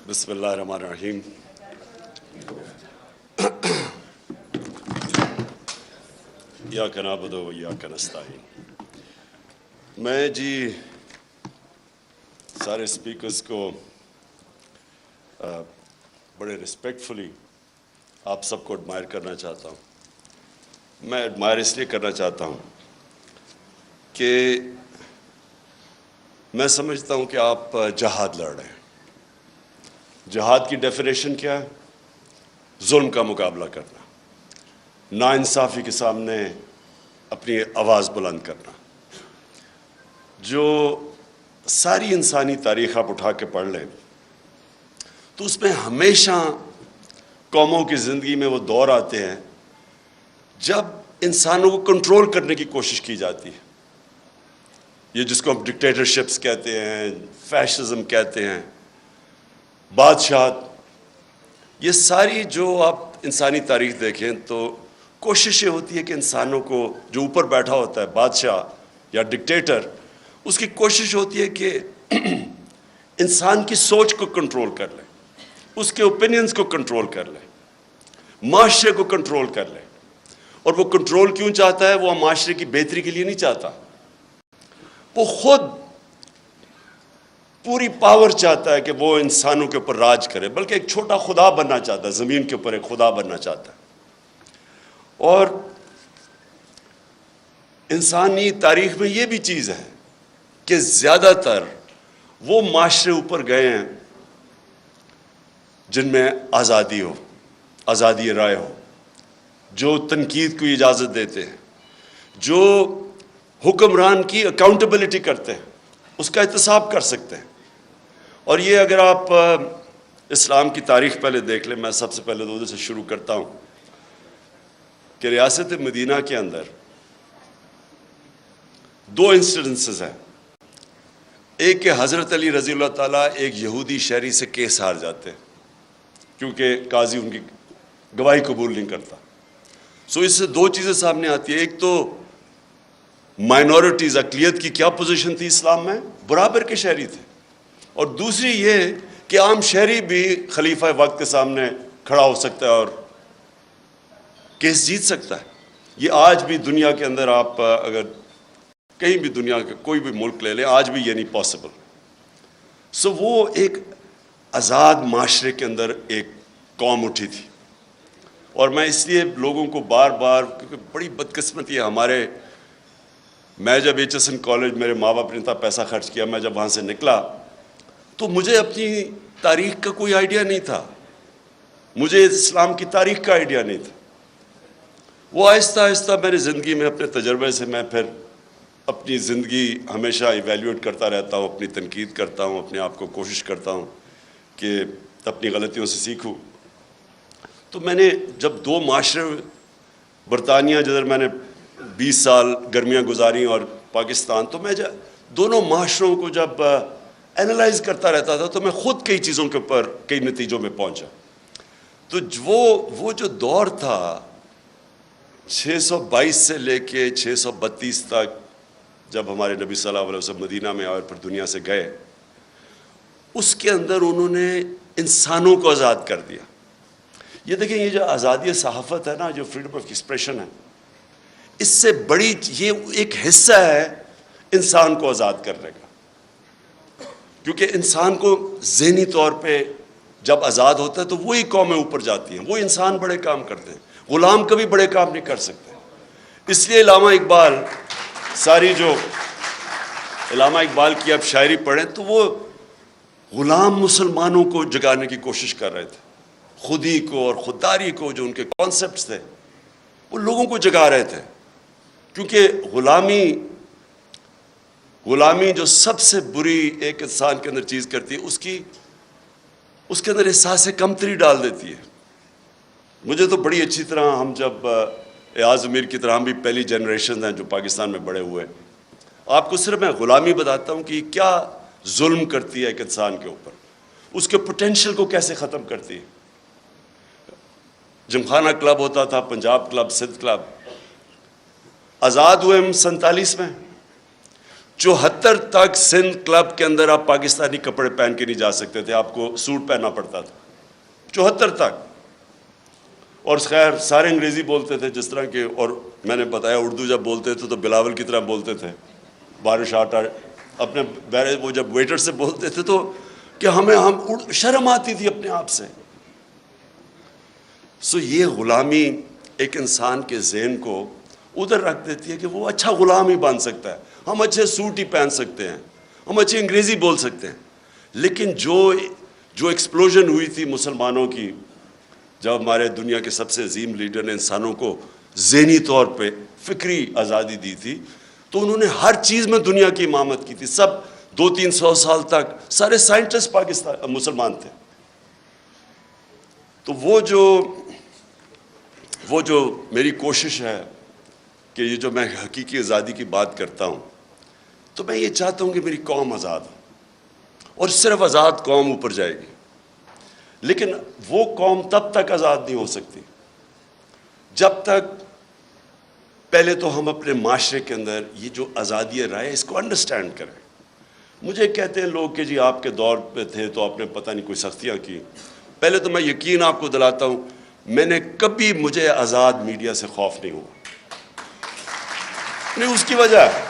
بسم اللہ الرحمن الرحیم۔ ایاک نعبد و ایاک نستعین۔ میں سارے اسپیکرز کو بڑے رسپیکٹفلی آپ سب کو ایڈمائر کرنا چاہتا ہوں۔ میں ایڈمائر اس لیے کرنا چاہتا ہوں کہ میں سمجھتا ہوں کہ آپ جہاد لڑ رہے ہیں۔ جہاد کی ڈیفینیشن کیا ہے؟ ظلم کا مقابلہ کرنا، ناانصافی کے سامنے اپنی آواز بلند کرنا۔ جو ساری انسانی تاریخ آپ اٹھا کے پڑھ لیں تو اس میں ہمیشہ قوموں کی زندگی میں وہ دور آتے ہیں جب انسانوں کو کنٹرول کرنے کی کوشش کی جاتی ہے۔ یہ جس کو ہم ڈکٹیٹرشپس کہتے ہیں، فیشزم کہتے ہیں، بادشاہت، یہ ساری جو آپ انسانی تاریخ دیکھیں تو کوشش یہ ہوتی ہے کہ انسانوں کو، جو اوپر بیٹھا ہوتا ہے بادشاہ یا ڈکٹیٹر، اس کی کوشش ہوتی ہے کہ انسان کی سوچ کو کنٹرول کر لے، اس کے اوپینینز کو کنٹرول کر لے، معاشرے کو کنٹرول کر لے۔ اور وہ کنٹرول کیوں چاہتا ہے؟ وہ معاشرے کی بہتری کے لیے نہیں چاہتا، وہ خود پوری پاور چاہتا ہے کہ وہ انسانوں کے اوپر راج کرے، بلکہ ایک چھوٹا خدا بننا چاہتا ہے، زمین کے اوپر ایک خدا بننا چاہتا ہے۔ اور انسانی تاریخ میں یہ بھی چیز ہے کہ زیادہ تر وہ معاشرے اوپر گئے ہیں جن میں آزادی ہو، آزادی رائے ہو، جو تنقید کو اجازت دیتے ہیں، جو حکمران کی اکاؤنٹیبلٹی کرتے ہیں، اس کا احتساب کر سکتے ہیں۔ اور یہ اگر آپ اسلام کی تاریخ پہلے دیکھ لیں، میں سب سے پہلے تو سے شروع کرتا ہوں کہ ریاست مدینہ کے اندر دو انسیڈنسز ہیں۔ ایک کہ حضرت علی رضی اللہ تعالیٰ ایک یہودی شہری سے کیس ہار جاتے ہیں کیونکہ قاضی ان کی گواہی قبول نہیں کرتا۔ سو اس سے دو چیزیں سامنے آتی ہیں۔ ایک تو مائنورٹیز، اقلیت کی کیا پوزیشن تھی اسلام میں؟ برابر کے شہری تھے۔ اور دوسری یہ کہ عام شہری بھی خلیفہ وقت کے سامنے کھڑا ہو سکتا ہے اور کیس جیت سکتا ہے۔ یہ آج بھی دنیا کے اندر آپ اگر کہیں بھی دنیا کے کوئی بھی ملک لے لیں، آج بھی یہ نہیں پاسبل۔ سو وہ ایک آزاد معاشرے کے اندر ایک قوم اٹھی تھی۔ اور میں اس لیے لوگوں کو بار بار، کیونکہ بڑی بدقسمتی ہے میں جب ایچ ایس این کالج، میرے ماں باپ نے اتنا پیسہ خرچ کیا، میں جب وہاں سے نکلا تو مجھے اپنی تاریخ کا کوئی آئیڈیا نہیں تھا، مجھے اسلام کی تاریخ کا آئیڈیا نہیں تھا۔ وہ آہستہ آہستہ میری زندگی میں اپنے تجربے سے میں پھر اپنی زندگی ہمیشہ ایویلیویٹ کرتا رہتا ہوں، اپنی تنقید کرتا ہوں، اپنے آپ کو کوشش کرتا ہوں کہ اپنی غلطیوں سے سیکھوں۔ تو میں نے جب دو معاشرے، برطانیہ جدھر میں نے 20 سال گرمیاں گزاری اور پاکستان، تو میں دونوں معاشروں کو جب اینالائز کرتا رہتا تھا تو میں خود کئی چیزوں کے اوپر کئی نتیجوں میں پہنچا۔ تو وہ جو دور تھا 622 سے لے کے 632 تک، جب ہمارے نبی صلی اللہ علیہ وسلم مدینہ میں آئے اور پھر دنیا سے گئے، اس کے اندر انہوں نے انسانوں کو آزاد کر دیا۔ یہ دیکھیں، یہ جو آزادی صحافت ہے نا، جو فریڈم آف ایکسپریشن ہے، اس سے بڑی یہ ایک حصہ ہے انسان کو آزاد کرنے کا۔ کیونکہ انسان کو ذہنی طور پہ جب آزاد ہوتا ہے تو وہی قومیں اوپر جاتی ہیں، وہ انسان بڑے کام کرتے ہیں، غلام کبھی بڑے کام نہیں کر سکتے۔ اس لیے علامہ اقبال کی آپ شاعری پڑھیں تو وہ غلام مسلمانوں کو جگانے کی کوشش کر رہے تھے، خودی کو اور خودداری کو، جو ان کے کانسیپٹس تھے، وہ لوگوں کو جگا رہے تھے۔ کیونکہ غلامی جو سب سے بری ایک انسان کے اندر چیز کرتی ہے، اس کے اندر احساس کمتری ڈال دیتی ہے۔ مجھے تو بڑی اچھی طرح، ہم جب ایاز امیر کی طرح، ہم بھی پہلی جنریشن ہیں جو پاکستان میں بڑے ہوئے، آپ کو صرف میں غلامی بتاتا ہوں کہ کیا ظلم کرتی ہے ایک انسان کے اوپر، اس کے پوٹینشیل کو کیسے ختم کرتی ہے۔ جمخانہ کلب ہوتا تھا، پنجاب کلب، سندھ کلب، آزاد ہوئے ہم 47 میں، 74 تک سندھ کلب کے اندر آپ پاکستانی کپڑے پہن کے نہیں جا سکتے تھے, آپ کو سوٹ پہننا پڑتا تھا 74 تک. اور خیر سارے انگریزی بولتے تھے جس طرح کے, اور میں نے بتایا اردو جب بولتے تھے تو بلاول کی طرح بولتے تھے, بارش آٹا اپنے وہ جب ویٹر سے بولتے تھے تو کہ ہم شرم آتی تھی اپنے آپ سے. سو یہ غلامی ایک انسان کے ذہن کو ادھر رکھ دیتی ہے کہ وہ اچھا غلام ہی بن سکتا ہے, ہم اچھے سوٹ ہی پہن سکتے ہیں, ہم اچھی انگریزی بول سکتے ہیں. لیکن جو ایکسپلوژن ہوئی تھی مسلمانوں کی, جب ہمارے دنیا کے سب سے عظیم لیڈر نے انسانوں کو ذہنی طور پہ فکری آزادی دی تھی, تو انہوں نے ہر چیز میں دنیا کی امامت کی تھی. سب 200-300 سال تک سارے سائنٹسٹ پاکستان مسلمان تھے. تو وہ جو میری کوشش ہے کہ یہ جو میں حقیقی آزادی کی بات کرتا ہوں, تو میں یہ چاہتا ہوں کہ میری قوم آزاد ہو, اور صرف آزاد قوم اوپر جائے گی. لیکن وہ قوم تب تک آزاد نہیں ہو سکتی جب تک پہلے تو ہم اپنے معاشرے کے اندر یہ جو آزادی رائے اس کو انڈرسٹینڈ کریں. مجھے کہتے ہیں لوگ کہ جی آپ کے دور پہ تھے تو آپ نے پتہ نہیں کوئی سختیاں کی. پہلے تو میں یقین آپ کو دلاتا ہوں, میں نے کبھی مجھے آزاد میڈیا سے خوف نہیں ہوا. نہیں, اس کی وجہ ہے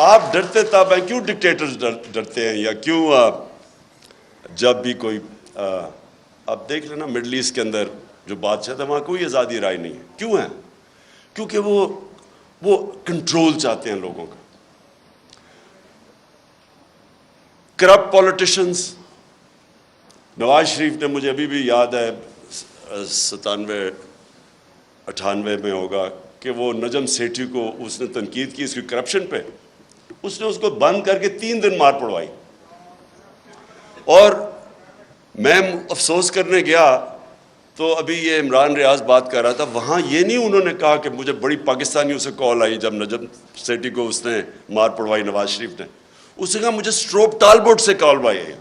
آپ ڈرتے تب ہیں, کیوں ڈکٹیٹرز ڈرتے ہیں, یا کیوں جب بھی کوئی اب دیکھ لینا مڈل ایسٹ کے اندر جو بادشاہ تھا وہاں کوئی آزادی رائے نہیں ہے. کیوں ہے؟ کیونکہ وہ کنٹرول چاہتے ہیں لوگوں کا. کرپٹ پولیٹیشنز, نواز شریف نے, مجھے ابھی بھی یاد ہے 97-98 میں ہوگا کہ وہ نجم سیٹھی کو اس نے تنقید کی اس کی کرپشن پہ, اس نے اس کو بند کر کے 3 دن مار پڑوائی. اور میں افسوس کرنے گیا تو ابھی یہ عمران ریاض بات کر رہا تھا, وہاں یہ نہیں انہوں نے کہا کہ مجھے بڑی پاکستانیوں سے کال آئی جب نجم سیٹھی کو اس نے مار پڑوائی نواز شریف نے. اس نے کہا مجھے اسٹروپ ٹالبوٹ سے کال آئی ہے,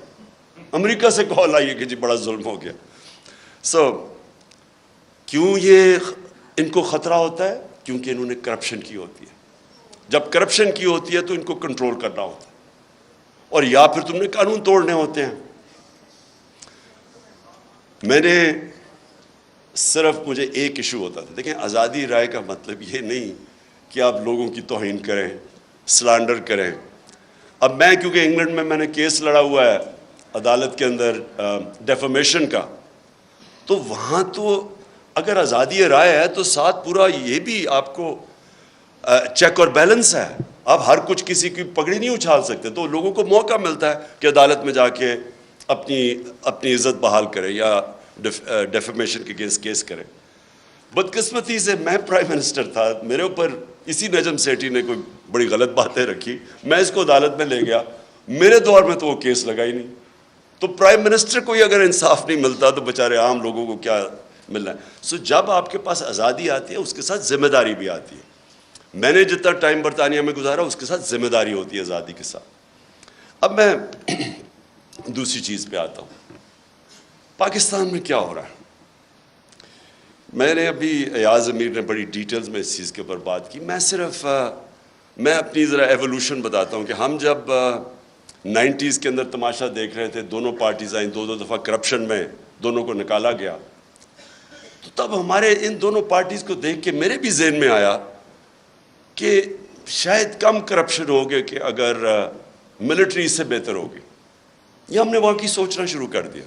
امریکہ سے کال آئی ہے کہ جی بڑا ظلم ہو گیا. کیوں یہ ان کو خطرہ ہوتا ہے؟ کیونکہ انہوں نے کرپشن کی ہوتی ہے. جب کرپشن کی ہوتی ہے تو ان کو کنٹرول کرنا ہوتا ہے, اور یا پھر تم نے قانون توڑنے ہوتے ہیں. میں نے صرف مجھے ایک ایشو ہوتا تھا. دیکھیں, آزادی رائے کا مطلب یہ نہیں کہ آپ لوگوں کی توہین کریں, سلانڈر کریں. اب میں کیونکہ انگلینڈ میں نے کیس لڑا ہوا ہے عدالت کے اندر ڈیفیمیشن کا, تو وہاں تو اگر آزادی رائے ہے تو ساتھ پورا یہ بھی آپ کو چیک اور بیلنس ہے. آپ ہر کچھ کسی کی پگڑی نہیں اچھال سکتے, تو لوگوں کو موقع ملتا ہے کہ عدالت میں جا کے اپنی عزت بحال کرے یا ڈیفیمیشن کے کیس کرے. بدقسمتی سے میں پرائم منسٹر تھا, میرے اوپر اسی نجم سیٹھی نے کوئی بڑی غلط باتیں رکھی, میں اس کو عدالت میں لے گیا. میرے دور میں تو وہ کیس لگا ہی نہیں. تو پرائم منسٹر کو ہی اگر انصاف نہیں ملتا تو بیچارے عام لوگوں کو کیا ملنا ہے. جب آپ کے پاس آزادی آتی ہے اس کے ساتھ ذمہ داری بھی آتی ہے. میں نے جتنا ٹائم برطانیہ میں گزارا اس کے ساتھ ذمہ داری ہوتی ہے آزادی کے ساتھ. اب میں دوسری چیز پہ آتا ہوں, پاکستان میں کیا ہو رہا ہے. میں نے ابھی ایاز امیر نے بڑی ڈیٹیلز میں اس چیز کے اوپر بات کی. میں اپنی ذرا ایوولوشن بتاتا ہوں کہ ہم جب 90s کے اندر تماشا دیکھ رہے تھے, دونوں پارٹیز آئیں, 2 دفعہ کرپشن میں دونوں کو نکالا گیا, تو تب ہمارے ان دونوں پارٹیز کو دیکھ کے میرے بھی ذہن میں آیا کہ شاید کم کرپشن ہوگی کہ اگر ملٹری اس سے بہتر ہوگی. یہ ہم نے وہاں کی سوچنا شروع کر دیا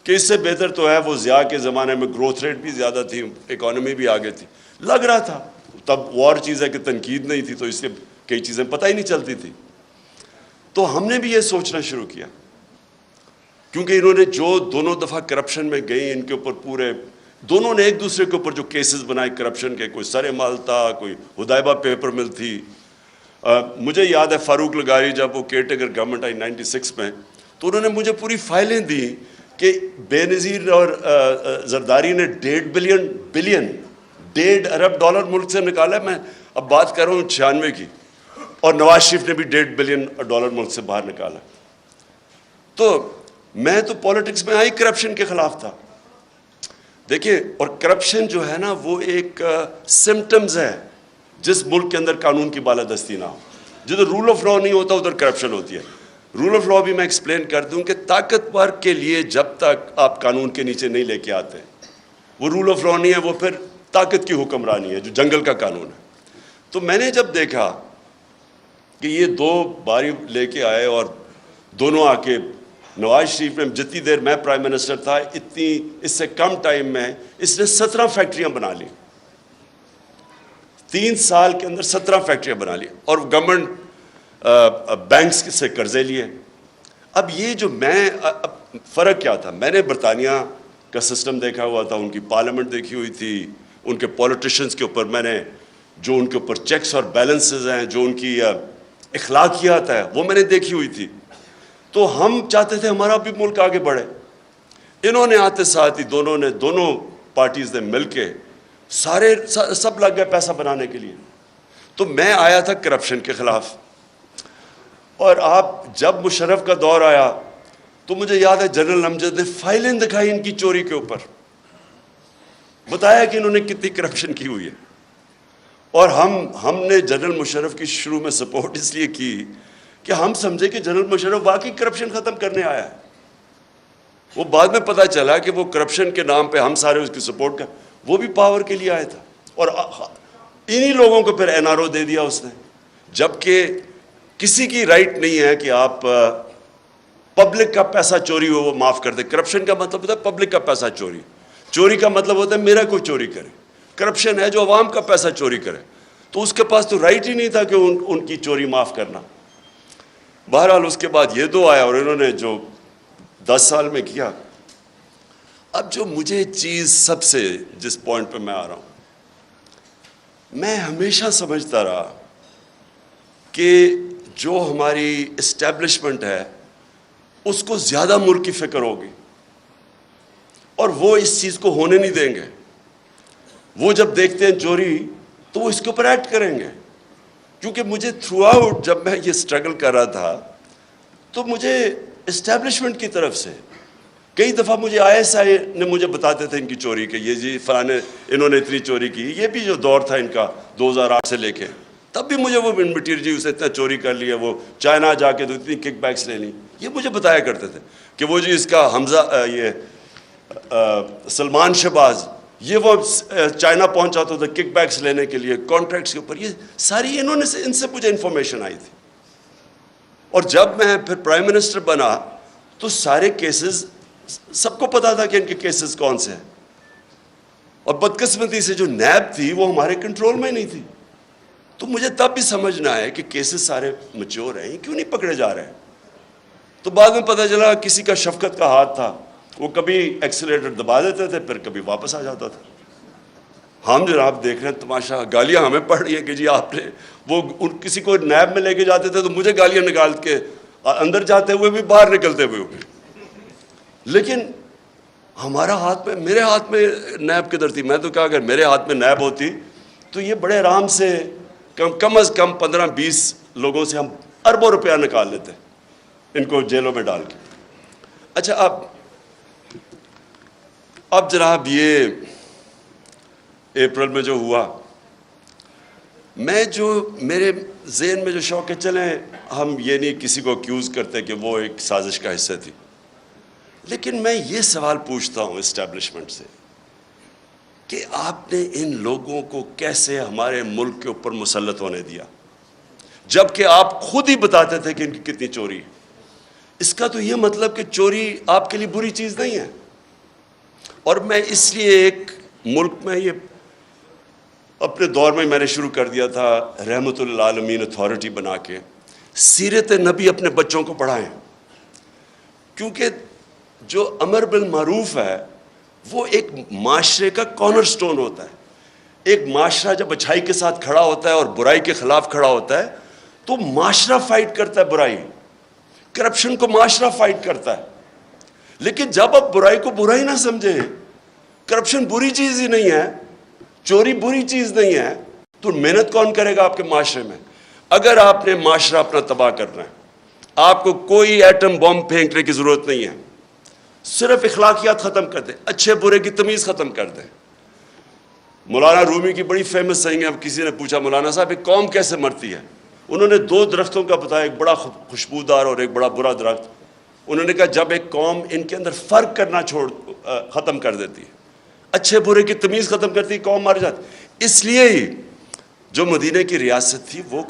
کہ اس سے بہتر تو ہے. وہ ضیاء کے زمانے میں گروتھ ریٹ بھی زیادہ تھی, اکانومی بھی آگے تھی, لگ رہا تھا. تب وار چیز ہے کہ تنقید نہیں تھی, تو اس سے کئی چیزیں پتہ ہی نہیں چلتی تھی. تو ہم نے بھی یہ سوچنا شروع کیا, کیونکہ انہوں نے جو 2 دفعہ کرپشن میں گئی, ان کے اوپر پورے دونوں نے ایک دوسرے کے اوپر جو کیسز بنائے کرپشن کے, کوئی سر مال تھا, کوئی ہدایبہ پیپر مل تھی. مجھے یاد ہے فاروق لغاری جب وہ کیئر ٹیکر گورنمنٹ آئی 96 میں, تو انہوں نے مجھے پوری فائلیں دی کہ بے نظیر اور زرداری نے $1.5 ارب ملک سے نکالا ہے. میں اب بات کر رہا ہوں 96 کی, اور نواز شریف نے بھی $1.5 بلین ملک سے باہر نکالا. تو میں تو پالیٹکس میں آئی کرپشن کے خلاف تھا. دیکھیں, اور کرپشن جو ہے نا وہ ایک سمٹمز ہے جس ملک کے اندر قانون کی بالادستی نہ ہو. جدھر رول آف لا نہیں ہوتا ادھر کرپشن ہوتی ہے. رول آف لا بھی میں ایکسپلین کر دوں کہ طاقتور کے لیے جب تک آپ قانون کے نیچے نہیں لے کے آتے وہ رول آف لا نہیں ہے, وہ پھر طاقت کی حکمرانی ہے جو جنگل کا قانون ہے. تو میں نے جب دیکھا کہ یہ دو باری لے کے آئے اور دونوں آ کے نواز شریف نے جتنی دیر میں پرائم منسٹر تھا اتنی اس سے کم ٹائم میں اس نے 17 فیکٹریاں بنا لی, 3 سال کے اندر 17 فیکٹریاں بنا لی اور گورنمنٹ بینکس سے قرضے لیے. اب یہ جو فرق کیا تھا, میں نے برطانیہ کا سسٹم دیکھا ہوا تھا, ان کی پارلیمنٹ دیکھی ہوئی تھی, ان کے پولیٹیشنز کے اوپر میں نے جو ان کے اوپر چیکس اور بیلنسز ہیں, جو ان کی اخلاقیات ہے وہ میں نے دیکھی ہوئی تھی. تو ہم چاہتے تھے ہمارا بھی ملک آگے بڑھے. انہوں نے آتے ساتھ ہی دونوں پارٹیز نے مل کے سب لگ گئے پیسہ بنانے کے لیے. تو میں آیا تھا کرپشن کے خلاف, اور آپ جب مشرف کا دور آیا تو مجھے یاد ہے جنرل امجد نے فائلیں دکھائی ان کی چوری کے اوپر, بتایا کہ انہوں نے کتنی کرپشن کی ہوئی ہے. اور ہم نے جنرل مشرف کی شروع میں سپورٹ اس لیے کی کہ ہم سمجھے کہ جنرل مشرف واقعی کرپشن ختم کرنے آیا ہے. وہ بعد میں پتہ چلا کہ وہ کرپشن کے نام پہ ہم سارے اس کی سپورٹ وہ بھی پاور کے لیے آیا تھا, اور انہی لوگوں کو پھر این آر او دے دیا اس نے, جبکہ کسی کی رائٹ نہیں ہے کہ آپ پبلک کا پیسہ چوری ہو وہ معاف کر دے. کرپشن کا مطلب ہوتا ہے پبلک کا پیسہ چوری کا مطلب ہوتا ہے میرا کوئی چوری کرے. کرپشن ہے جو عوام کا پیسہ چوری کرے, تو اس کے پاس تو رائٹ ہی نہیں تھا کہ ان کی چوری معاف کرنا. بہرحال اس کے بعد یہ دو آیا اور انہوں نے جو 10 سال میں کیا. اب جو مجھے چیز سب سے جس پوائنٹ پہ میں آ رہا ہوں, میں ہمیشہ سمجھتا رہا کہ جو ہماری اسٹیبلشمنٹ ہے اس کو زیادہ ملک کی فکر ہوگی اور وہ اس چیز کو ہونے نہیں دیں گے. وہ جب دیکھتے ہیں چوری تو وہ اس کے اوپر ایکٹ کریں گے. کیونکہ مجھے تھرو آؤٹ جب میں یہ سٹرگل کر رہا تھا تو مجھے اسٹیبلشمنٹ کی طرف سے کئی دفعہ مجھے آئی ایس آئی نے مجھے بتاتے تھے ان کی چوری کے, یہ جی فلانے انہوں نے اتنی چوری کی. یہ بھی جو دور تھا ان کا 2008 سے لے کے, تب بھی مجھے وہ مٹیریل جی اسے اتنا چوری کر لیا, وہ چائنا جا کے تو اتنی کک بیکس لے لی. یہ مجھے بتایا کرتے تھے کہ وہ جی اس کا حمزہ یہ سلمان شہباز یہ وہ چائنا پہنچا تو تھا کک بیکس لینے کے لیے کانٹریکٹس کے اوپر. یہ ساری ان سے مجھے انفارمیشن آئی تھی. اور جب میں پھر پرائم منسٹر بنا تو سارے کیسز سب کو پتا تھا کہ ان کے کیسز کون سے ہیں, اور بدقسمتی سے جو نیب تھی وہ ہمارے کنٹرول میں ہی نہیں تھی. تو مجھے تب بھی سمجھنا ہے کہ کیسز سارے میچور ہیں, کیوں نہیں پکڑے جا رہے ہیں. تو بعد میں پتہ چلا کسی کا شفقت کا ہاتھ تھا, وہ کبھی ایکسیلیٹر دبا دیتے تھے پھر کبھی واپس آ جاتا تھا. ہم جناب دیکھ رہے ہیں تماشا, گالیاں ہمیں پڑ رہی ہیں کہ جی آپ نے وہ کسی کو نیب میں لے کے جاتے تھے تو مجھے گالیاں نکال کے اندر جاتے ہوئے بھی باہر نکلتے ہوئے بھی. لیکن ہمارا ہاتھ میں, میرے ہاتھ میں نیب کدھر تھی. میں تو کہا اگر میرے ہاتھ میں نیب ہوتی تو یہ بڑے آرام سے کم از کم 15-20 لوگوں سے ہم اربوں روپیہ نکال لیتے ان کو جیلوں میں ڈال کے. اچھا اب جناب یہ اپریل میں جو ہوا, میں جو میرے ذہن میں جو شوق ہے, چلیں ہم یہ نہیں کسی کو اکیوز کرتے کہ وہ ایک سازش کا حصہ تھی, لیکن میں یہ سوال پوچھتا ہوں اسٹیبلشمنٹ سے کہ آپ نے ان لوگوں کو کیسے ہمارے ملک کے اوپر مسلط ہونے دیا, جبکہ آپ خود ہی بتاتے تھے کہ ان کی کتنی چوری ہے. اس کا تو یہ مطلب کہ چوری آپ کے لیے بری چیز نہیں ہے. اور میں اس لیے ایک ملک میں یہ اپنے دور میں نے شروع کر دیا تھا رحمت للعالمین اتھارٹی بنا کے سیرت نبی اپنے بچوں کو پڑھائیں, کیونکہ جو امر بالمعروف ہے وہ ایک معاشرے کا کارنر سٹون ہوتا ہے. ایک معاشرہ جب اچھائی کے ساتھ کھڑا ہوتا ہے اور برائی کے خلاف کھڑا ہوتا ہے تو معاشرہ فائٹ کرتا ہے برائی, کرپشن کو معاشرہ فائٹ کرتا ہے. لیکن جب آپ برائی کو برائی نہ سمجھیں, کرپشن بری چیز ہی نہیں ہے, چوری بری چیز نہیں ہے, تو محنت کون کرے گا آپ کے معاشرے میں؟ اگر آپ نے معاشرہ اپنا تباہ کرنا ہے, آپ کو کوئی ایٹم بم پھینکنے کی ضرورت نہیں ہے, صرف اخلاقیات ختم کر دیں, اچھے برے کی تمیز ختم کر دیں. مولانا رومی کی بڑی فیمس سینگ ہے, اب کسی نے پوچھا مولانا صاحب ایک قوم کیسے مرتی ہے, انہوں نے 2 درختوں کا بتایا, ایک بڑا خوشبودار اور ایک بڑا برا درخت. انہوں نے کہا جب ایک قوم ان کے اندر فرق کرنا ختم کر دیتی ہے, اچھے برے کی تمیز ختم کرتی, قوم مر جاتی. اس لیے ہی جو مدینہ کی ریاست تھی وہ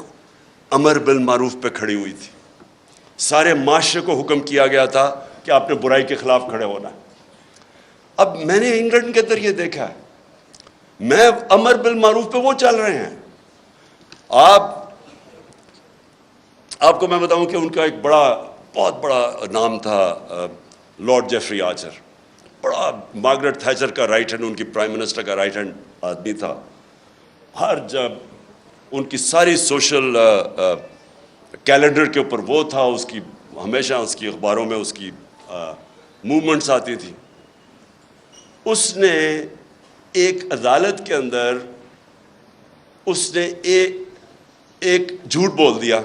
امر بالمعروف پہ کھڑی ہوئی تھی. سارے معاشرے کو حکم کیا گیا تھا کہ آپ نے برائی کے خلاف کھڑے ہونا ہے. اب میں نے انگلینڈ کے اندر یہ دیکھا ہے, میں امر بالمعروف پہ وہ چل رہے ہیں. آپ کو میں بتاؤں کہ ان کا ایک بہت بڑا نام تھا لارڈ جیفری آرچر. بڑا مارگریٹ تھیچر کا رائٹ ہینڈ, ان کی پرائم منسٹر کا رائٹ ہینڈ آدمی تھا. ہر جب ان کی ساری سوشل کیلنڈر کے اوپر وہ تھا, اس کی ہمیشہ اس کی اخباروں میں اس کی موومنٹس آتی تھی. اس نے ایک عدالت کے اندر اس نے ایک جھوٹ بول دیا.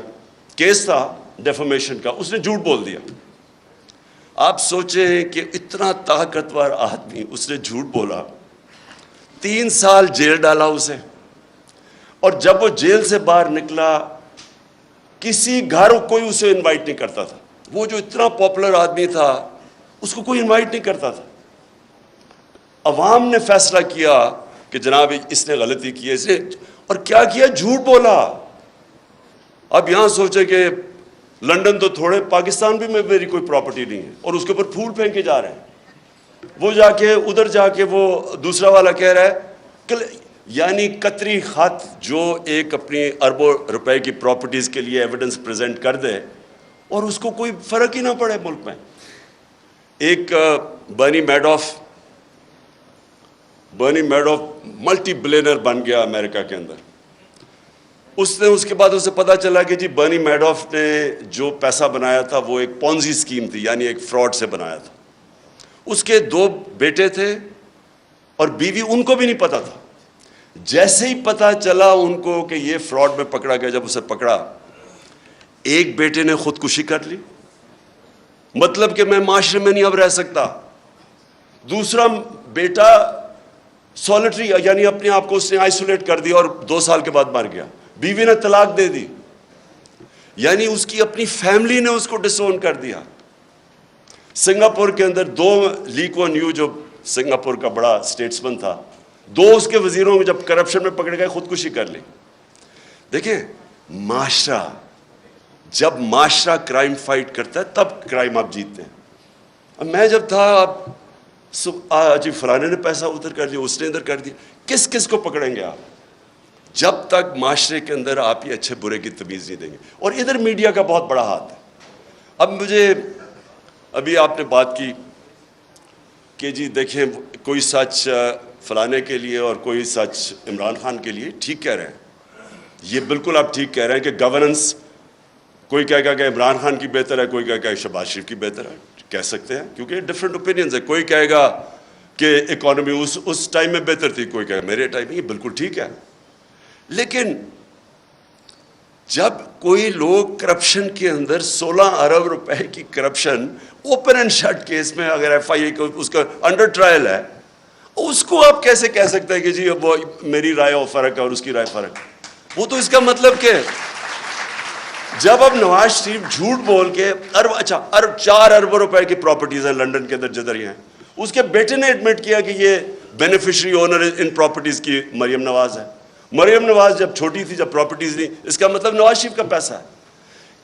کیس تھا ڈیفامیشن کا, اس نے جھوٹ بول دیا. آپ سوچیں کہ اتنا طاقتور آدمی, اس نے جھوٹ بولا, 3 سال جیل ڈالا اسے. اور جب وہ جیل سے باہر نکلا کسی گھر کوئی اسے انوائٹ نہیں کرتا تھا. وہ جو اتنا پاپولر آدمی تھا اس کو کوئی انوائٹ نہیں کرتا تھا. عوام نے فیصلہ کیا کہ جناب اس نے غلطی کی ہے, اس نے اور کیا کیا, جھوٹ بولا. اب یہاں سوچے کہ لنڈن تو تھوڑے, پاکستان بھی میں میری کوئی پراپرٹی نہیں ہے, اور اس کے اوپر پھول پھینکے جا رہے ہیں. وہ جا کے ادھر جا کے وہ دوسرا والا کہہ رہا ہے کہ یعنی قطری خط جو ایک اپنی اربوں روپے کی پراپرٹیز کے لیے ایویڈنس پریزنٹ کر دے اور اس کو کوئی فرق ہی نہ پڑے ملک میں. ایک برنی میڈوف ملٹی بلینر بن گیا امریکہ کے اندر. اس کے بعد اسے پتا چلا کہ جی برنی میڈوف نے جو پیسہ بنایا تھا وہ ایک پونزی اسکیم تھی, یعنی ایک فراڈ سے بنایا تھا. اس کے 2 بیٹے تھے اور بیوی, ان کو بھی نہیں پتا تھا. جیسے ہی پتا چلا ان کو کہ یہ فراڈ میں پکڑا گیا, جب اسے پکڑا, ایک بیٹے نے خودکشی کر لی, مطلب کہ میں معاشرے میں نہیں اب رہ سکتا. دوسرا بیٹا سولٹری, یعنی اپنے آپ کو اس نے آئسولیٹ کر دیا اور 2 سال کے بعد مر گیا. بیوی نے طلاق دے دی, یعنی اس کی اپنی فیملی نے اس کو ڈسون کر دیا. سنگاپور کے اندر 2 لی کوان یو جو سنگاپور کا بڑا اسٹیٹسمن تھا, 2 اس کے وزیروں کو جب کرپشن میں پکڑ گئے خودکشی کر لی. دیکھیں معاشرہ, جب معاشرہ کرائم فائٹ کرتا ہے تب کرائم آپ جیتتے ہیں. اب میں جب تھا جی فلانے نے پیسہ ادھر کر دیا, اس نے ادھر کر دیا, کس کو پکڑیں گے آپ جب تک معاشرے کے اندر آپ یہ اچھے برے کی تمیز نہیں دیں گے. اور ادھر میڈیا کا بہت بڑا ہاتھ ہے. اب مجھے ابھی آپ نے بات کی کہ جی دیکھیں کوئی سچ فلانے کے لیے اور کوئی سچ عمران خان کے لیے, ٹھیک کہہ رہے ہیں, یہ بالکل آپ ٹھیک کہہ رہے ہیں کہ گورننس, کوئی کہے گا کہ عمران خان کی بہتر ہے, کوئی کہے گا کہ شہباز شریف کی بہتر ہے, کہہ سکتے ہیں کیونکہ ڈفرینٹ اوپینینز ہے. کوئی کہے گا کہ اکانومی اس ٹائم میں بہتر تھی, کوئی کہے گا میرے ٹائم میں, یہ بالکل ٹھیک ہے. لیکن جب کوئی لوگ کرپشن کے اندر 16 ارب روپے کی corruption open and shut case میں, اگر ایف آئی اے اس کا انڈر ٹرائل ہے, اس کو آپ کیسے کہہ سکتے ہیں کہ جی وہ میری رائے اور فرق ہے اور اس کی رائے فرق ہے. وہ تو اس کا مطلب کہ جب اب نواز شریف جھوٹ بول کے 4 ارب روپے کی پراپرٹیز ہیں لنڈن کے اندر جدھر ہی ہیں, اس کے بیٹے نے ایڈمٹ کیا کہ یہ بینیفیشری اونر ان پراپرٹیز کی مریم نواز ہے. مریم نواز جب چھوٹی تھی, جب پراپرٹیز نہیں, اس کا مطلب نواز شریف کا پیسہ ہے.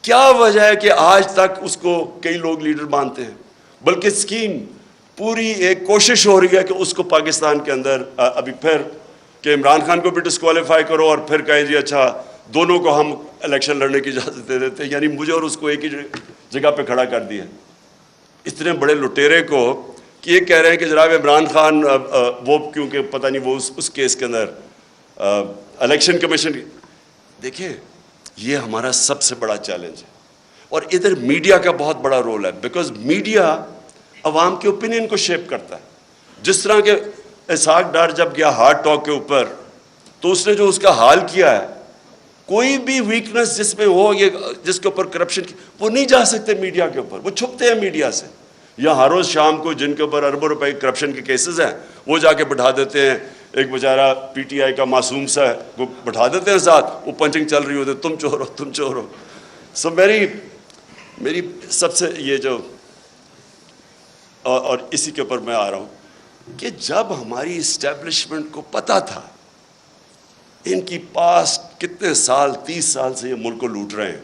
کیا وجہ ہے کہ آج تک اس کو کئی لوگ لیڈر مانتے ہیں, بلکہ اسکیم پوری ایک کوشش ہو رہی ہے کہ اس کو پاکستان کے اندر ابھی پھر کہ عمران خان کو بھی ڈسکوالیفائی کرو اور پھر کہیں جی اچھا دونوں کو ہم الیکشن لڑنے کی اجازت دے دیتے ہیں, یعنی مجھے اور اس کو ایک ہی جگہ پہ کھڑا کر دیا. اتنے بڑے لٹیرے کو کہ یہ کہہ رہے ہیں کہ جناب عمران خان وہ کیونکہ پتہ نہیں وہ اس کیس کے اندر الیکشن کمیشن کی. دیکھیں یہ ہمارا سب سے بڑا چیلنج ہے. اور ادھر میڈیا کا بہت بڑا رول ہے, بیکاز میڈیا عوام کے اوپینین کو شیپ کرتا ہے. جس طرح کہ اسحاق ڈار جب گیا ہارٹ ٹاک کے اوپر, تو اس نے جو اس کا حال کیا ہے, کوئی بھی ویکنس جس میں ہو, یہ جس کے اوپر کرپشن کی, وہ نہیں جا سکتے میڈیا کے اوپر, وہ چھپتے ہیں میڈیا سے. یا ہر روز شام کو جن کے اوپر اربوں روپے کرپشن کے کیسز ہیں وہ جا کے بٹھا دیتے ہیں ایک بیچارہ پی ٹی آئی کا معصوم سا ہے وہ بٹھا دیتے ہیں ساتھ, وہ پنچنگ چل رہی ہوتی, تم چور ہو تم چور ہو. سو میری سب سے یہ جو اور اسی کے اوپر میں آ رہا ہوں کہ جب ہماری اسٹیبلشمنٹ کو پتہ تھا ان کی پاس کتنے سال 30 سال سے یہ ملک کو لوٹ رہے ہیں,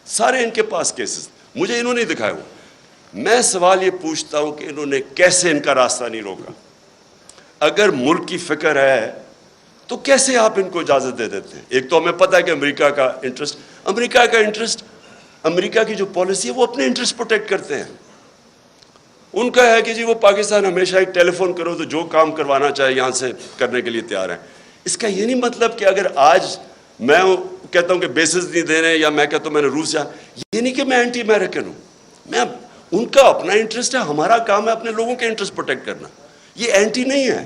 سارے ان کے پاس کیسز, مجھے انہوں نے دکھائے ہوئے. میں سوال یہ پوچھتا ہوں کہ انہوں نے کیسے ان کا راستہ نہیں روکا؟ اگر ملک کی فکر ہے تو کیسے آپ ان کو اجازت دے دیتے ہیں؟ ایک تو ہمیں پتہ ہے کہ امریکہ کا انٹرسٹ, امریکہ کی جو پالیسی ہے وہ اپنے انٹرسٹ پروٹیکٹ کرتے ہیں. ان کا ہے کہ جی وہ پاکستان ہمیشہ ایک ٹیلی فون کرو تو جو کام کروانا چاہے یہاں سے کرنے کے لیے تیار ہیں. اس کا یہ نہیں مطلب کہ اگر آج میں کہتا ہوں کہ بیسز نہیں دے رہے ہیں یا میں کہتا ہوں میں نے روس جانا, یہ نہیں کہ میں اینٹی امریکن ہوں. میں ان کا اپنا انٹرسٹ ہے, ہمارا کام ہے اپنے لوگوں کے انٹرسٹ پروٹیکٹ کرنا, یہ اینٹی نہیں ہے.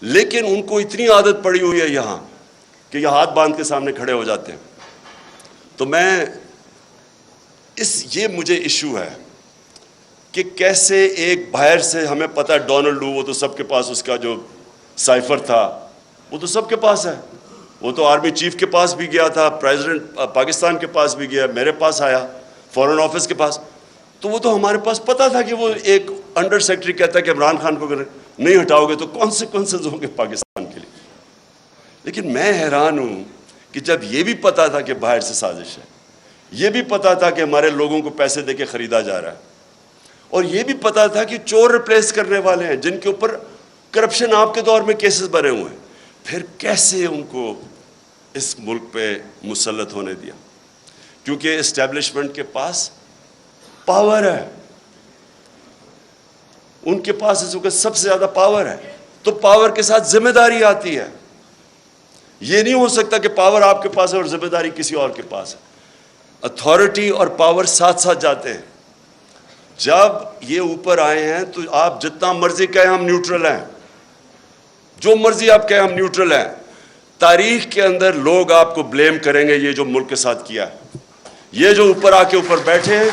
لیکن ان کو اتنی عادت پڑی ہوئی ہے یہاں کہ یہ ہاتھ باندھ کے سامنے کھڑے ہو جاتے ہیں. تو یہ مجھے ایشو ہے کہ کیسے ایک باہر سے, ہمیں پتہ ہے ڈونلڈ لو وہ تو سب کے پاس, اس کا جو سائفر تھا وہ تو سب کے پاس ہے, وہ تو آرمی چیف کے پاس بھی گیا تھا, پریزیڈنٹ پاکستان کے پاس بھی گیا, میرے پاس آیا, فورن آفس کے پاس. تو وہ تو ہمارے پاس پتہ تھا کہ وہ ایک انڈر سیکرٹری کہتا ہے کہ عمران خان کو اگر نہیں ہٹاؤ گے تو کانسیکوینسز ہوں گے پاکستان کے لیے. لیکن میں حیران ہوں کہ جب یہ بھی پتہ تھا کہ باہر سے سازش ہے, یہ بھی پتہ تھا کہ ہمارے لوگوں کو پیسے دے کے خریدا جا رہا ہے, اور یہ بھی پتہ تھا کہ چور ریپلیس کرنے والے ہیں جن کے اوپر کرپشن آپ کے دور میں کیسز بنے ہوئے ہیں, پھر کیسے ان کو اس ملک پہ مسلط ہونے دیا؟ کیونکہ اسٹیبلشمنٹ کے پاس پاور ہے, ان کے پاس اس وقت سب سے زیادہ پاور ہے. تو پاور کے ساتھ ذمہ داری آتی ہے. یہ نہیں ہو سکتا کہ پاور آپ کے پاس ہے اور ذمہ داری کسی اور کے پاس ہے. اتھارٹی اور پاور ساتھ ساتھ جاتے ہیں. جب یہ اوپر آئے ہیں تو آپ جتنا مرضی کہیں ہم نیوٹرل ہیں, جو مرضی آپ کہیں ہم نیوٹرل ہیں, تاریخ کے اندر لوگ آپ کو بلیم کریں گے یہ جو ملک کے ساتھ کیا ہے. یہ جو اوپر آ کے اوپر بیٹھے ہیں,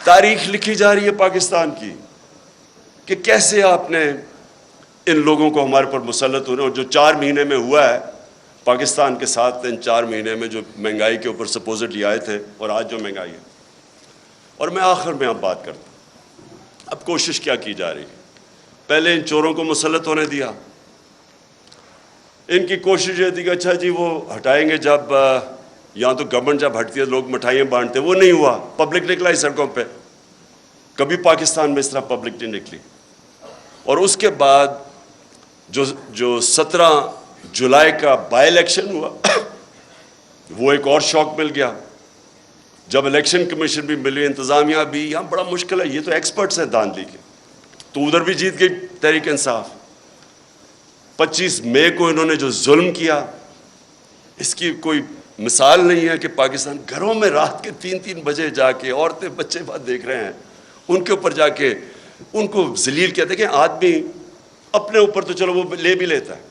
تاریخ لکھی جا رہی ہے پاکستان کی کہ کیسے آپ نے ان لوگوں کو ہمارے پر مسلط ہونے, اور جو 4 مہینے میں ہوا ہے پاکستان کے ساتھ, ان 4 مہینے میں جو مہنگائی کے اوپر سپوزٹلی آئے تھے اور آج جو مہنگائی ہے. اور میں آخر میں اب بات کرتا ہوں, اب کوشش کیا کی جا رہی ہے؟ پہلے ان چوروں کو مسلط ہونے دیا. ان کی کوشش یہ تھی کہ اچھا جی وہ ہٹائیں گے, جب یہاں تو گورنمنٹ جب ہٹتی ہے لوگ مٹھائیاں بانٹتے, وہ نہیں ہوا. پبلک نکلا ہی سڑکوں پہ, کبھی پاکستان میں اس طرح پبلک نہیں نکلی. اور اس کے بعد جو 17 جولائی کا بائی الیکشن ہوا وہ ایک اور شوق مل گیا. جب الیکشن کمیشن بھی ملی, انتظامیہ بھی, یہاں بڑا مشکل ہے, یہ تو ایکسپرٹس ہیں دھاندلی کے, تو ادھر بھی جیت گئی تحریک انصاف. 25 مئی کو انہوں نے جو ظلم کیا اس کی کوئی مثال نہیں ہے کہ پاکستان گھروں میں رات کے 3 بجے جا کے عورتیں بچے بات دیکھ رہے ہیں, ان کے اوپر جا کے ان کو ذلیل کیا. دیکھیں آدمی اپنے اوپر تو چلو وہ لے بھی لیتا ہے,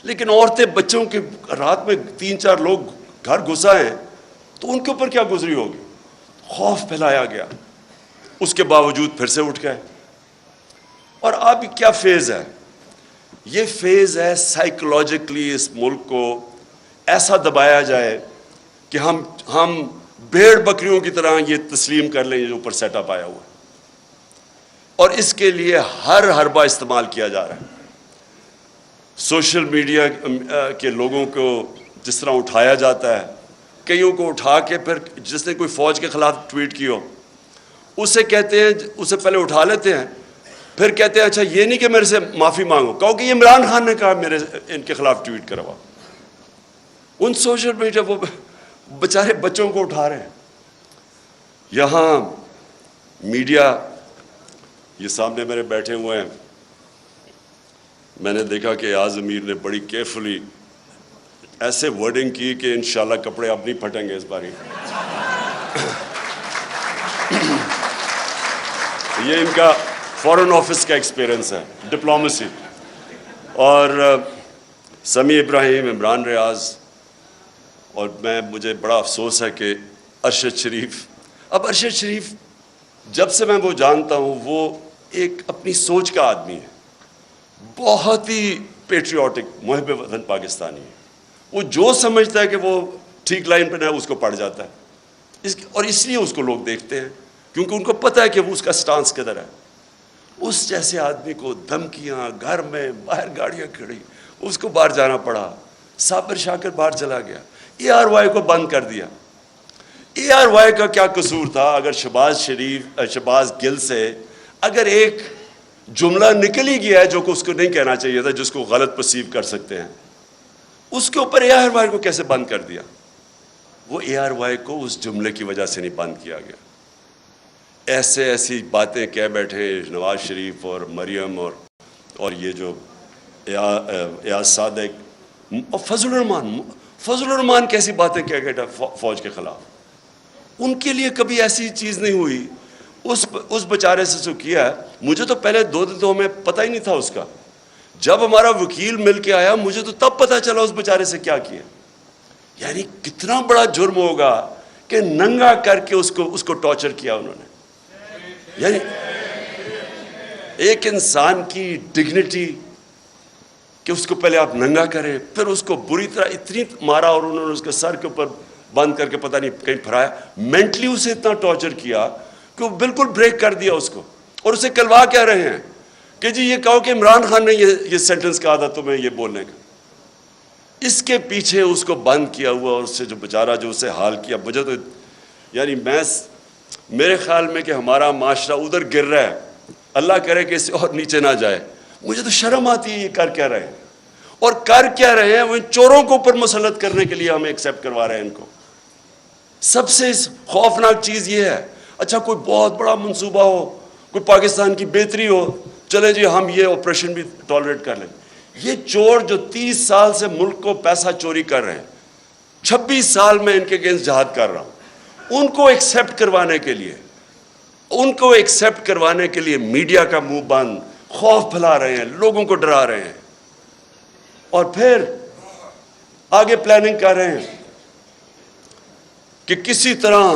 لیکن عورتیں بچوں کے رات میں 3-4 لوگ گھر گھسا ہیں تو ان کے اوپر کیا گزری ہوگی. خوف پھیلایا گیا, اس کے باوجود پھر سے اٹھ گئے. اور اب کیا فیز ہے؟ یہ فیز ہے سائیکولوجیکلی اس ملک کو ایسا دبایا جائے کہ ہم بھیڑ بکریوں کی طرح یہ تسلیم کر لیں جو اوپر سیٹ اپ آیا ہوا ہے. اور اس کے لیے ہر حربہ استعمال کیا جا رہا ہے. سوشل میڈیا کے لوگوں کو جس طرح اٹھایا جاتا ہے, کئیوں کو اٹھا کے پھر جس نے کوئی فوج کے خلاف ٹویٹ کی ہو اسے کہتے ہیں, اسے پہلے اٹھا لیتے ہیں, پھر کہتے ہیں اچھا یہ نہیں کہ میرے سے معافی مانگو, کہو کہ یہ عمران خان نے کہا میرے ان کے خلاف ٹویٹ کروا. ان سوشل میڈیا وہ بیچارے بچوں کو اٹھا رہے ہیں. یہاں میڈیا یہ سامنے میرے بیٹھے ہوئے ہیں, میں نے دیکھا کہ ایاز امیر نے بڑی کیئرفلی ایسے ورڈنگ کی کہ انشاءاللہ کپڑے اب نہیں پھٹیں گے اس باری. یہ ان کا فورن آفس کا ایکسپیرئنس ہے, ڈپلومیسی. اور سمیع ابراہیم, عمران ریاض, اور مجھے بڑا افسوس ہے کہ ارشد شریف. اب ارشد شریف جب سے میں وہ جانتا ہوں وہ ایک اپنی سوچ کا آدمی ہے, بہت ہی پیٹریوٹک, محب وطن پاکستانی ہے. وہ جو سمجھتا ہے کہ وہ ٹھیک لائن پہ ہے اس کو پڑ جاتا ہے, اور اس لیے اس کو لوگ دیکھتے ہیں کیونکہ ان کو پتہ ہے کہ وہ اس کا سٹانس کدھر ہے. اس جیسے آدمی کو دھمکیاں, گھر میں باہر گاڑیاں کھڑی, اس کو باہر جانا پڑا. صابر شاکر باہر چلا گیا, ARY کو بند کر دیا. ARY کا کیا قصور تھا؟ اگر شہباز گل سے اگر ایک جملہ نکل ہی گیا ہے جو کہ اس کو نہیں کہنا چاہیے تھا, جس کو غلط پرسیو کر سکتے ہیں, اس کے اوپر ARY کو کیسے بند کر دیا؟ وہ ARY کو اس جملے کی وجہ سے نہیں بند کیا گیا. ایسی باتیں کہہ بیٹھے نواز شریف اور مریم اور یہ جو ایاز صادق اور فضل الرحمان کیسی باتیں کہہ گئے فوج کے خلاف. ان کے لیے کبھی ایسی چیز نہیں ہوئی. اس بیچارے سے جو کیا ہے, مجھے تو پہلے 2 دن تو ہمیں پتہ ہی نہیں تھا اس کا. جب ہمارا وکیل مل کے آیا مجھے تو تب پتہ چلا اس بیچارے سے کیا کیا. یعنی کتنا بڑا جرم ہوگا کہ ننگا کر کے اس کو ٹارچر کیا انہوں نے. یعنی ایک انسان کی ڈگنیٹی کہ اس کو پہلے آپ ننگا کریں, پھر اس کو بری طرح اتنی مارا اور انہوں نے اس کے سر کے اوپر بند کر کے پتہ نہیں کہیں پھرایا. مینٹلی اسے اتنا ٹارچر کیا کہ وہ بالکل بریک کر دیا اس کو. اور اسے کلوا کہہ رہے ہیں کہ جی یہ کہو کہ عمران خان نے یہ سینٹنس کہا تھا تمہیں یہ بولنے کا. اس کے پیچھے اس کو بند کیا ہوا اور اس سے جو بیچارہ جو اسے حال کیا. مجھے تو یعنی میرے خیال میں کہ ہمارا معاشرہ ادھر گر رہا ہے, اللہ کرے کہ اس سے اور نیچے نہ جائے. مجھے تو شرم آتی ہے یہ کر کیا رہے ہیں, اور کر کیا رہے ہیں وہ چوروں کو اوپر مسلط کرنے کے لیے ہمیں ایکسیپٹ کروا رہے ہیں ان کو. سب سے خوفناک چیز یہ ہے, اچھا کوئی بہت بڑا منصوبہ ہو, کوئی پاکستان کی بہتری ہو, چلے جی ہم یہ آپریشن بھی ٹالریٹ کر لیں. یہ چور جو 30 سال سے ملک کو پیسہ چوری کر رہے ہیں, 26 سال میں ان کے اگینسٹ جہاد کر رہا ہوں, ان کو ایکسیپٹ کروانے کے لیے میڈیا کا منہ بند, خوف پھیلا رہے ہیں, لوگوں کو ڈرا رہے ہیں, اور پھر آگے پلاننگ کر رہے ہیں کہ کسی طرح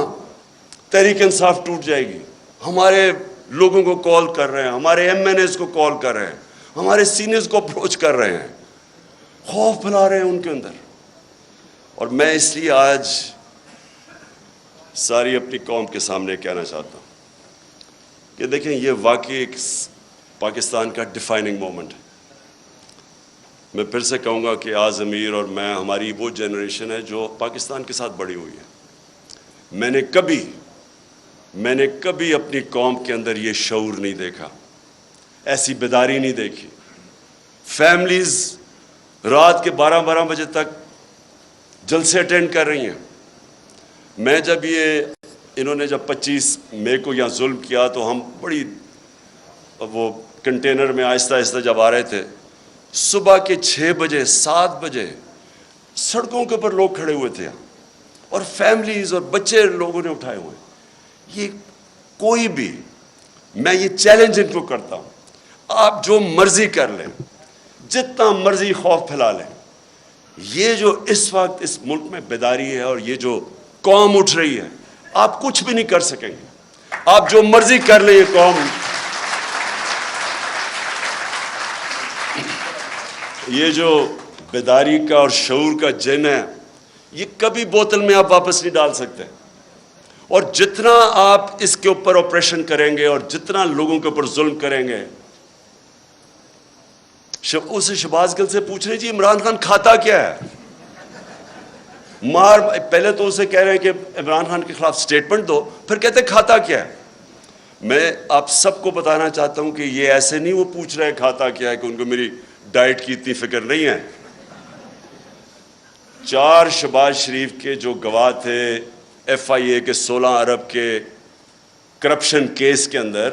تحریک انصاف ٹوٹ جائے گی. ہمارے لوگوں کو کال کر رہے ہیں, ہمارے MNAs کو کال کر رہے ہیں, ہمارے سینئرز کو اپروچ کر رہے ہیں, خوف پھیلا رہے ہیں ان کے اندر. اور میں اس لیے آج ساری اپنی قوم کے سامنے کہنا چاہتا ہوں کہ دیکھیں یہ واقعی ایک پاکستان کا ڈیفائننگ مومنٹ ہے. میں پھر سے کہوں گا کہ آز امیر اور میں, ہماری وہ جنریشن ہے جو پاکستان کے ساتھ بڑی ہوئی ہے. میں نے کبھی اپنی قوم کے اندر یہ شعور نہیں دیکھا, ایسی بیداری نہیں دیکھی. فیملیز رات کے 12 بجے تک جلسے اٹینڈ کر رہی ہیں. میں جب انہوں نے جب 25 مئی کو یہاں ظلم کیا تو ہم بڑی وہ کنٹینر میں آہستہ آہستہ جب آ رہے تھے, صبح کے 6 بجے 7 بجے سڑکوں کے اوپر لوگ کھڑے ہوئے تھے, اور فیملیز اور بچے لوگوں نے اٹھائے ہوئے. یہ کوئی بھی, میں یہ چیلنج ان کو کرتا ہوں, آپ جو مرضی کر لیں, جتنا مرضی خوف پھیلا لیں, یہ جو اس وقت اس ملک میں بیداری ہے اور یہ جو قوم اٹھ رہی ہے, آپ کچھ بھی نہیں کر سکیں گے. آپ جو مرضی کر لیں, یہ قوم, یہ جو بیداری کا اور شعور کا جن ہے, یہ کبھی بوتل میں آپ واپس نہیں ڈال سکتے. اور جتنا آپ اس کے اوپر آپریشن کریں گے اور جتنا لوگوں کے اوپر ظلم کریں گے, اسے شہباز گل سے پوچھ رہے جی عمران خان کھاتا کیا ہے, پہلے تو اسے کہہ رہے ہیں کہ عمران خان کے خلاف سٹیٹمنٹ دو, پھر کہتے کھاتا کیا ہے. میں آپ سب کو بتانا چاہتا ہوں کہ یہ ایسے نہیں وہ پوچھ رہے کھاتا کیا ہے کہ ان کو میری ڈائٹ کی اتنی فکر نہیں ہے. 4 شہباز شریف کے جو گواہ تھے FIA کے 16 ارب کے کرپشن کیس کے اندر,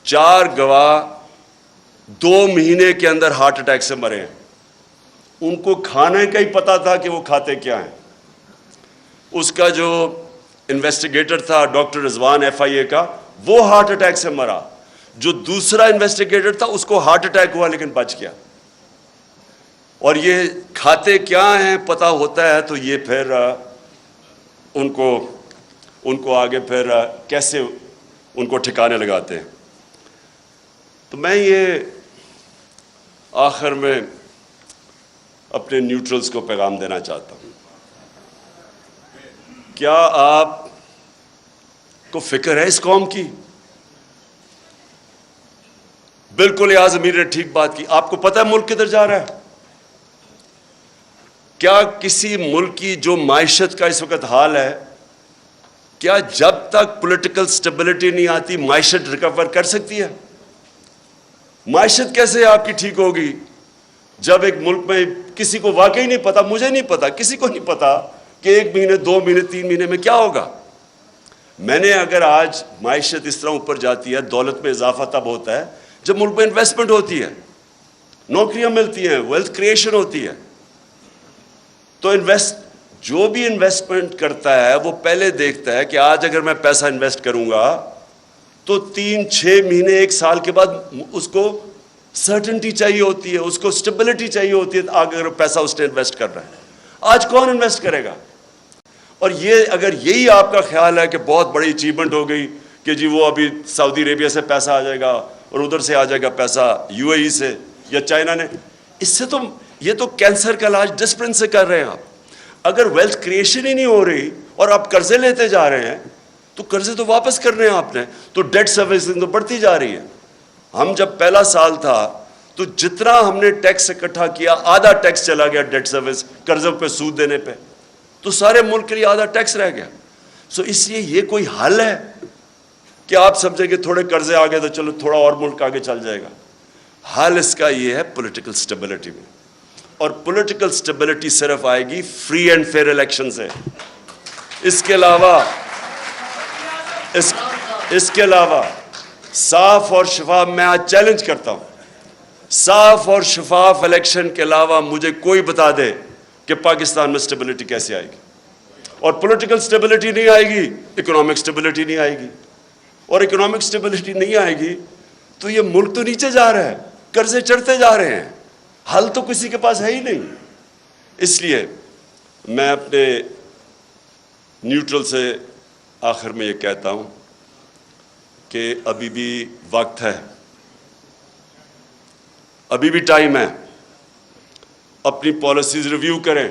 4 گواہ 2 مہینے کے اندر ہارٹ اٹیک سے مرے ہیں. ان کو کھانے کا ہی پتا تھا کہ وہ کھاتے کیا ہیں. اس کا جو انویسٹیگیٹر تھا ڈاکٹر رضوان FIA کا, وہ ہارٹ اٹیک سے مرا. جو دوسرا انویسٹیگیٹر تھا اس کو ہارٹ اٹیک ہوا لیکن بچ گیا. اور یہ کھاتے کیا ہیں پتہ ہوتا ہے تو یہ پھر ان کو آگے پھر کیسے ان کو ٹھکانے لگاتے ہیں. تو میں یہ آخر میں اپنے نیوٹرلز کو پیغام دینا چاہتا ہوں. کیا آپ کو فکر ہے اس قوم کی؟ بالکل ایاز امیر نے ٹھیک بات کی. آپ کو پتہ ہے ملک کدھر جا رہا ہے؟ کیا کسی ملک کی جو معیشت کا اس وقت حال ہے، کیا جب تک پولیٹیکل سٹیبلٹی نہیں آتی معیشت ریکور کر سکتی ہے؟ معیشت کیسے آپ کی ٹھیک ہوگی جب ایک ملک میں کسی کو واقعی نہیں پتا، مجھے نہیں پتا، کسی کو نہیں پتا کہ 1 مہینے 2 مہینے 3 مہینے میں کیا ہوگا. میں نے اگر آج معیشت اس طرح اوپر جاتی ہے، دولت میں اضافہ تب ہوتا ہے جب ملک میں انویسٹمنٹ ہوتی ہے، نوکریاں ملتی ہیں، ویلتھ کریشن ہوتی ہے. تو جو بھی انویسٹمنٹ کرتا ہے وہ پہلے دیکھتا ہے کہ آج اگر میں پیسہ انویسٹ کروں گا تو 3-6 مہینے 1 سال کے بعد اس کو سرٹنٹی چاہیے ہوتی ہے، اس کو سٹیبلٹی چاہیے ہوتی ہے اگر پیسہ اس نے انویسٹ کر رہا ہے. آج کون انویسٹ کرے گا؟ اور یہ اگر یہی آپ کا خیال ہے کہ بہت بڑی اچیومنٹ ہو گئی کہ جی وہ ابھی سعودی عربیہ سے پیسہ آ جائے گا اور ادھر سے آ جائے گا پیسہ UAE سے یا چائنا نے، اس سے تو یہ تو کینسر کا علاج ڈسپلن سے کر رہے ہیں آپ. اگر ویلتھ کریشن ہی نہیں ہو رہی اور آپ قرضے لیتے جا رہے ہیں تو قرضے تو واپس کرنے ہیں آپ نے، تو ڈیٹ سروسنگ تو بڑھتی جا رہی ہے. ہم جب پہلا سال تھا تو جتنا ہم نے ٹیکس اکٹھا کیا آدھا ٹیکس چلا گیا ڈیٹ سروس، قرضوں پہ سود دینے پہ، تو سارے ملک کے لیے آدھا ٹیکس رہ گیا. اس لیے یہ کوئی حل ہے کہ آپ سمجھیں کہ تھوڑے قرضے آ گئے تو چلو تھوڑا اور ملک آگے چل جائے گا؟ حل اس کا یہ ہے پولیٹیکل سٹیبلٹی میں، اور پولیٹیکل سٹیبلٹی صرف آئے گی فری اینڈ فیئر الیکشن سے. اس کے علاوہ صاف اور شفاف، میں آج چیلنج کرتا ہوں، صاف اور شفاف الیکشن کے علاوہ مجھے کوئی بتا دے کہ پاکستان میں سٹیبلٹی کیسے آئے گی. اور پولیٹیکل سٹیبلٹی نہیں آئے گی، اکنامک سٹیبلٹی نہیں آئے گی، اور اکنامک سٹیبلٹی نہیں آئے گی تو یہ ملک تو نیچے جا رہا ہے، قرضے چڑھتے جا رہے ہیں، حل تو کسی کے پاس ہے ہی نہیں. اس لیے میں اپنے نیوٹرل سے آخر میں یہ کہتا ہوں کہ ابھی بھی وقت ہے، ابھی بھی ٹائم ہے، اپنی پالیسیز ریویو کریں.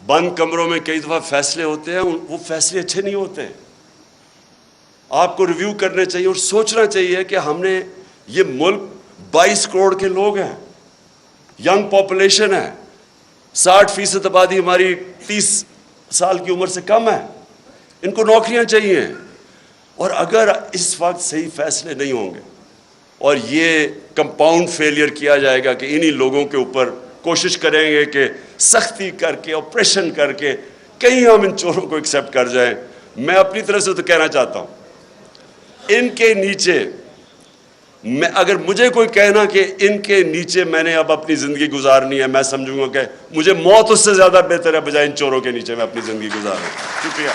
بند کمروں میں کئی دفعہ فیصلے ہوتے ہیں، وہ فیصلے اچھے نہیں ہوتے. آپ کو ریویو کرنے چاہیے اور سوچنا چاہیے کہ ہم نے یہ ملک 22 کروڑ کے لوگ ہیں، ینگ پاپولیشن ہے، 60% آبادی ہماری 30 سال کی عمر سے کم ہے، ان کو نوکریاں چاہیے. اور اگر اس وقت صحیح فیصلے نہیں ہوں گے اور یہ کمپاؤنڈ فیلئر کیا جائے گا کہ انہی لوگوں کے اوپر کوشش کریں گے کہ سختی کر کے آپریشن کر کے کہیں ہم ان چوروں کو ایکسیپٹ کر جائیں. میں اپنی طرف سے تو کہنا چاہتا ہوں ان کے نیچے، اگر مجھے کوئی کہنا کہ ان کے نیچے میں نے اب اپنی زندگی گزارنی ہے، میں سمجھوں گا کہ مجھے موت اس سے زیادہ بہتر ہے بجائے ان چوروں کے نیچے میں اپنی زندگی گزاروں. شکریہ.